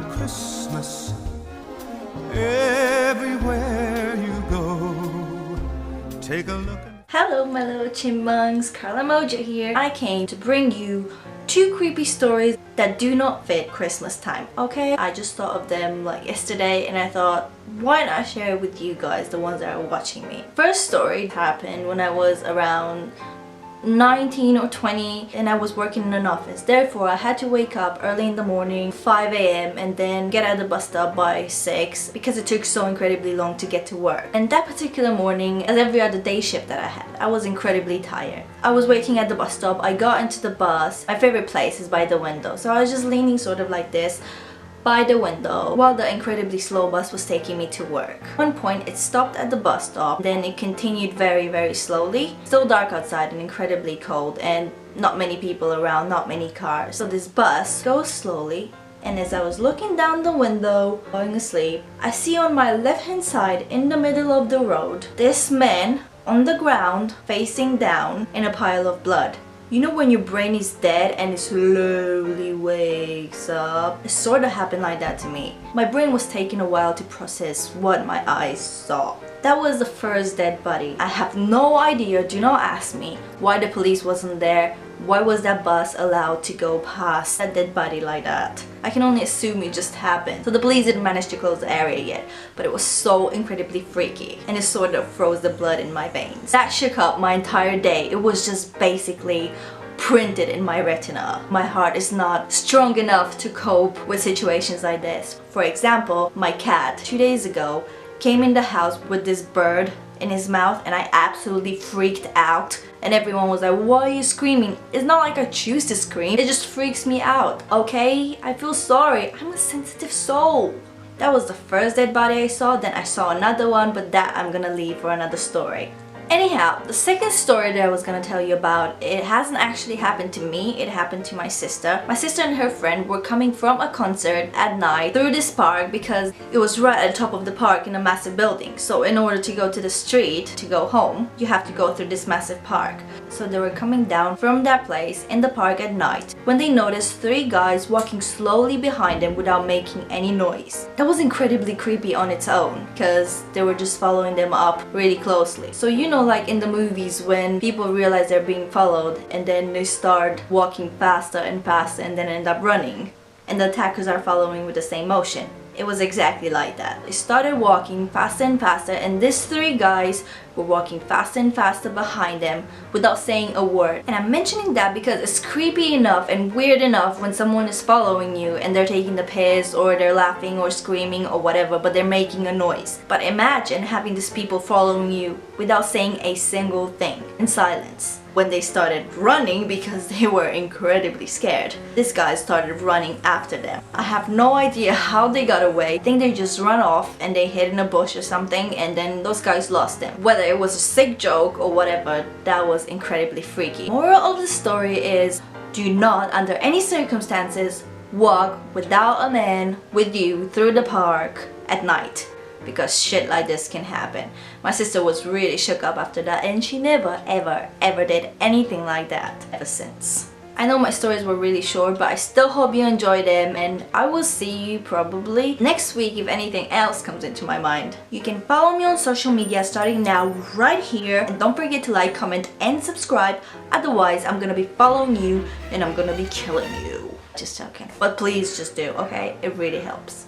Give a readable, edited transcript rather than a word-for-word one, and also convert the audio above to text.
Christmas everywhere you go. Take a look. Hello my little chipmunks, Carla Mojo here. I came to bring you 2 creepy stories that do not fit Christmas time, okay? I just thought of them like yesterday and I thought, why not share it with you guys, the ones that are watching me. First story happened when I was around 19 or 20 and I was working in an office. Therefore, I had to wake up early in the morning, 5 a.m. and then get at the bus stop by 6 because it took so incredibly long to get to work. And that particular morning, as every other day shift that I had, I was incredibly tired. I was waiting at the bus stop, I got into the bus. My favorite place is by the window, so I was just leaning sort of like this by the window while the incredibly slow bus was taking me to work. At one point it stopped at the bus stop, then it continued very slowly. Still dark outside and incredibly cold and not many people around, not many cars. So this bus goes slowly, and as I was looking down the window, going asleep, I see on my left hand side in the middle of the road this man on the ground facing down in a pile of blood. You know when your brain is dead and it slowly wakes up? It sort of happened like that to me. My brain was taking a while to process what my eyes saw. That was the first dead body. I have no idea, do not ask me, why the police wasn't there. Why was that bus allowed to go past that dead body like that? I can only assume it just happened. So the police didn't manage to close the area yet, but it was so incredibly freaky and it sort of froze the blood in my veins. That shook up my entire day. It was just basically printed in my retina. My heart is not strong enough to cope with situations like this. For example, my cat 2 days ago came in the house with this bird in his mouth and I absolutely freaked out. And everyone was like, why are you screaming? It's not like I choose to scream, it just freaks me out, okay? I feel sorry, I'm a sensitive soul. That was the first dead body I saw, then I saw another one, but that I'm gonna leave for another story. Anyhow, the second story that I was gonna tell you about, it hasn't actually happened to me, it happened to my sister. My sister and her friend were coming from a concert at night through this park because it was right at the top of the park in a massive building. So in order to go to the street to go home, you have to go through this massive park. So they were coming down from that place in the park at night when they noticed 3 guys walking slowly behind them without making any noise. That was incredibly creepy on its own because they were just following them up really closely. So you know, like in the movies when people realize they're being followed and then they start walking faster and faster and then end up running and the attackers are following with the same motion. It was exactly like that. They started walking faster and faster and these 3 guys were walking faster and faster behind them without saying a word. And I'm mentioning that because it's creepy enough and weird enough when someone is following you and they're taking the piss or they're laughing or screaming or whatever, but they're making a noise. But imagine having these people following you without saying a single thing, in silence. When they started running because they were incredibly scared, this guy started running after them. I have no idea how they got away. I think they just run off and they hid in a bush or something and then those guys lost them. Whether it was a sick joke or whatever, that was incredibly freaky. Moral of the story is, do not under any circumstances walk without a man with you through the park at night, because shit like this can happen. My sister was really shook up after that and she never ever did anything like that ever since. I know my stories were really short, but I still hope you enjoyed them and I will see you probably next week if anything else comes into my mind. You can follow me on social media starting now right here and don't forget to like, comment and subscribe, otherwise I'm gonna be following you and I'm gonna be killing you. Just joking. But please just do, okay? It really helps.